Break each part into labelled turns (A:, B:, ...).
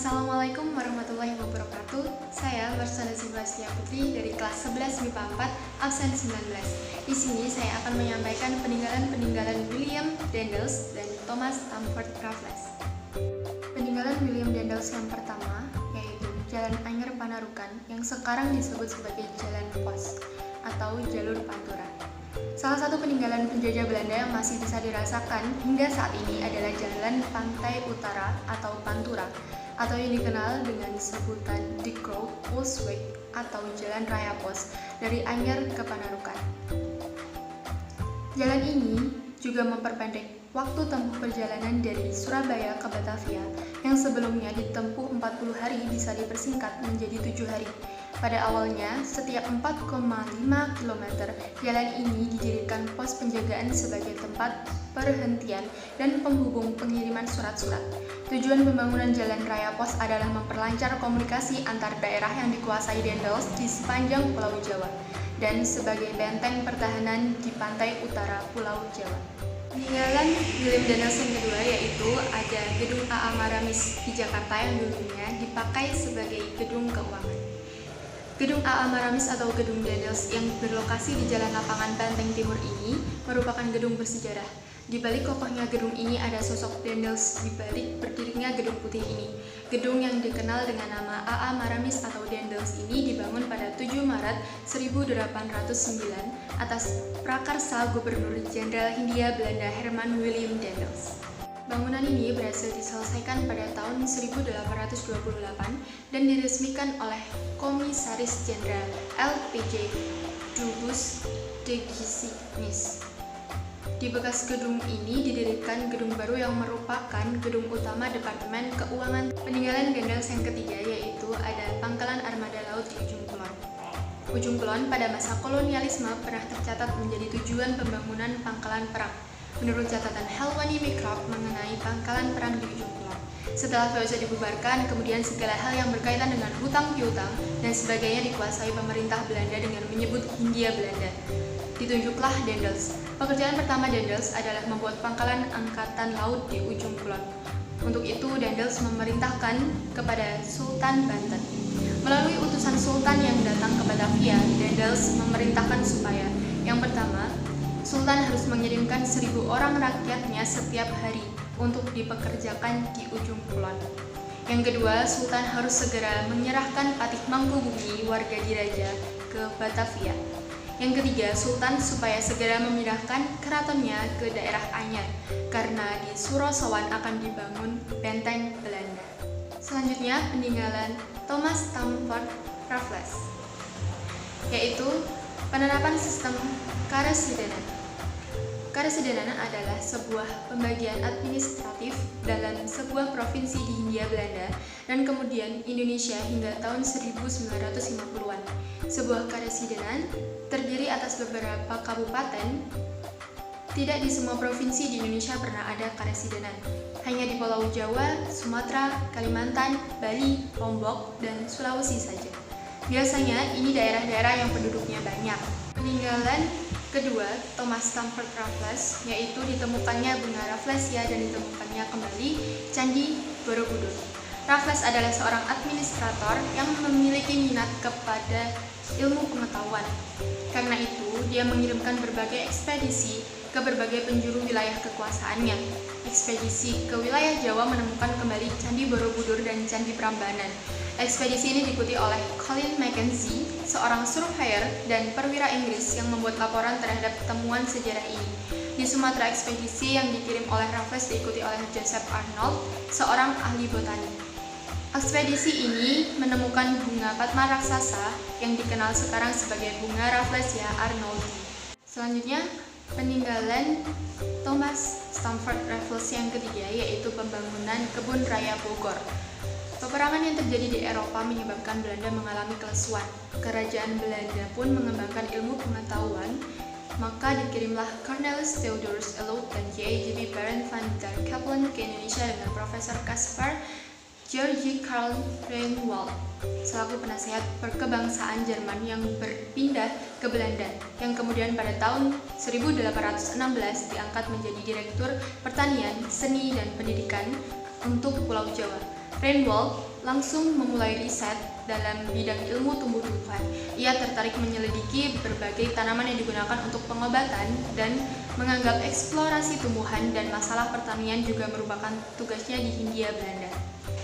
A: Assalamualaikum warahmatullahi wabarakatuh. Saya Marsana Zibastia Putri dari kelas 11 MIPA 4, absen 19. Di sini saya akan menyampaikan peninggalan William Daendels dan Thomas Stamford Raffles. Peninggalan William Daendels yang pertama yaitu Jalan Anyer Panarukan yang sekarang disebut sebagai Jalan Pos atau Jalur Pantura. Salah satu peninggalan penjajah Belanda yang masih bisa dirasakan hingga saat ini adalah Jalan Pantai Utara atau Pantura, atau yang dikenal dengan sebutan The Groot Postweg atau Jalan Raya Pos dari Anyer ke Panarukan. Jalan ini juga memperpendek waktu tempuh perjalanan dari Surabaya ke Batavia yang sebelumnya ditempuh 40 hari bisa dipersingkat menjadi 7 hari. Pada awalnya, setiap 4,5 km, jalan ini didirikan pos penjagaan sebagai tempat perhentian dan penghubung pengiriman surat-surat. Tujuan pembangunan Jalan Raya Pos adalah memperlancar komunikasi antar daerah yang dikuasai Daendels di sepanjang Pulau Jawa dan sebagai benteng pertahanan di pantai utara Pulau Jawa. Peninggalan William Daendels yang kedua yaitu ada Gedung A.A. Maramis di Jakarta yang dulunya dipakai sebagai gedung keuangan. Gedung A.A. Maramis atau Gedung Daendels yang berlokasi di Jalan Lapangan Banteng Timur ini merupakan gedung bersejarah. Di balik kokohnya gedung ini ada sosok Daendels di balik berdirinya gedung putih ini. Gedung yang dikenal dengan nama A.A. Maramis atau Daendels ini dibangun pada 7 Maret 1809 atas prakarsa Gubernur Jenderal Hindia Belanda Herman William Daendels. Bangunan ini berhasil diselesaikan pada tahun 1828 dan diresmikan oleh Komisaris Jenderal L.P.J. Dubus de Gisignis. Di bekas gedung ini didirikan gedung baru yang merupakan gedung utama Departemen Keuangan. Peninggalan Daendels yang ketiga yaitu ada Pangkalan Armada Laut di Ujung Kulon. Ujung Kulon pada masa kolonialisme pernah tercatat menjadi tujuan pembangunan pangkalan perang. Menurut catatan Helwani Mikrop mengenai pangkalan perang di Ujung Kulon. Setelah VOC dibubarkan, kemudian segala hal yang berkaitan dengan hutang piutang dan sebagainya dikuasai pemerintah Belanda dengan menyebut Hindia Belanda. Ditunjuklah Daendels. Pekerjaan pertama Daendels adalah membuat pangkalan angkatan laut di Ujung Kulon. Untuk itu, Daendels memerintahkan kepada Sultan Banten. Melalui utusan Sultan yang datang ke Batavia, Daendels memerintahkan supaya yang pertama, Sultan harus mengirimkan 1.000 orang rakyatnya setiap hari untuk dipekerjakan di Ujung Kulon. Yang kedua, Sultan harus segera menyerahkan Patih Mangkubumi warga Diraja ke Batavia. Yang ketiga, Sultan supaya segera memindahkan keratonnya ke daerah Anyer karena di Surosowan akan dibangun benteng Belanda. Selanjutnya, peninggalan Thomas Stamford Raffles, yaitu penerapan sistem karesidenan. Karesidenan adalah sebuah pembagian administratif dalam sebuah provinsi di Hindia Belanda dan kemudian Indonesia hingga tahun 1950-an. Sebuah karesidenan terdiri atas beberapa kabupaten. Tidak di semua provinsi di Indonesia pernah ada karesidenan. Hanya di Pulau Jawa, Sumatera, Kalimantan, Bali, Lombok, dan Sulawesi saja. Biasanya ini daerah-daerah yang penduduknya banyak. Peninggalan kedua, Thomas Stamford Raffles, yaitu ditemukannya bunga Rafflesia dan ditemukannya kembali Candi Borobudur. Raffles adalah seorang administrator yang memiliki minat kepada ilmu pengetahuan. Karena itu, dia mengirimkan berbagai ekspedisi ke berbagai penjuru wilayah kekuasaannya. Ekspedisi ke wilayah Jawa menemukan kembali Candi Borobudur dan Candi Prambanan. Ekspedisi ini diikuti oleh Colin Mackenzie, seorang surveyor dan perwira Inggris yang membuat laporan terhadap temuan sejarah ini. Di Sumatera, ekspedisi yang dikirim oleh Raffles diikuti oleh Joseph Arnold, seorang ahli botani. Ekspedisi ini menemukan bunga Padma raksasa yang dikenal sekarang sebagai bunga Rafflesia arnoldii. Selanjutnya, peninggalan Thomas Stamford Raffles yang ketiga yaitu pembangunan Kebun Raya Bogor. Peperangan yang terjadi di Eropa menyebabkan Belanda mengalami kelesuan. Kerajaan Belanda pun mengembangkan ilmu pengetahuan, maka dikirimlah Cornelis Theodorus Eloot dan J.J.B. Baron van der Capellen ke Indonesia dengan Profesor Caspar Georgi Karl Reinwald selaku penasehat perkebangsaan Jerman yang berpindah ke Belanda, yang kemudian pada tahun 1816 diangkat menjadi Direktur Pertanian, Seni, dan Pendidikan untuk Pulau Jawa. Reinwald langsung memulai riset dalam bidang ilmu tumbuh-tumbuhan. Ia tertarik menyelidiki berbagai tanaman yang digunakan untuk pengobatan dan menganggap eksplorasi tumbuhan dan masalah pertanian juga merupakan tugasnya di Hindia Belanda.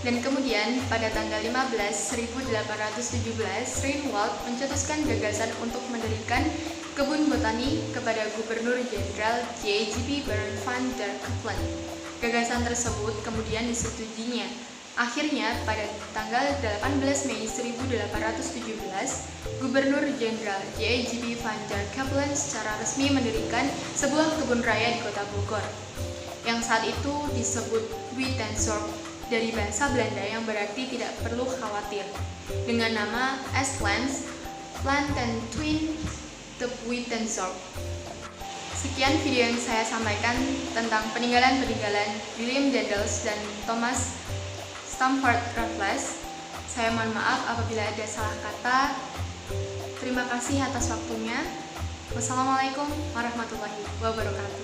A: Dan kemudian pada tanggal 18/1817, Reinwald mencetuskan gagasan untuk mendirikan kebun botani kepada Gubernur Jenderal J.G.B. Baron van der Capellen. Gagasan tersebut kemudian disetujuinya. Akhirnya, pada tanggal 18 Mei 1817, Gubernur Jenderal J.G.B. van der Capellen secara resmi mendirikan sebuah kebun raya di kota Bogor, yang saat itu disebut Wittensorp dari bahasa Belanda yang berarti tidak perlu khawatir, dengan nama Estlands Plantentuin te Wittensorp. Sekian video yang saya sampaikan tentang peninggalan-peninggalan William Daendels dan Thomas Stamford Raffles. Saya mohon maaf apabila ada salah kata. Terima kasih atas waktunya. Wassalamualaikum warahmatullahi wabarakatuh.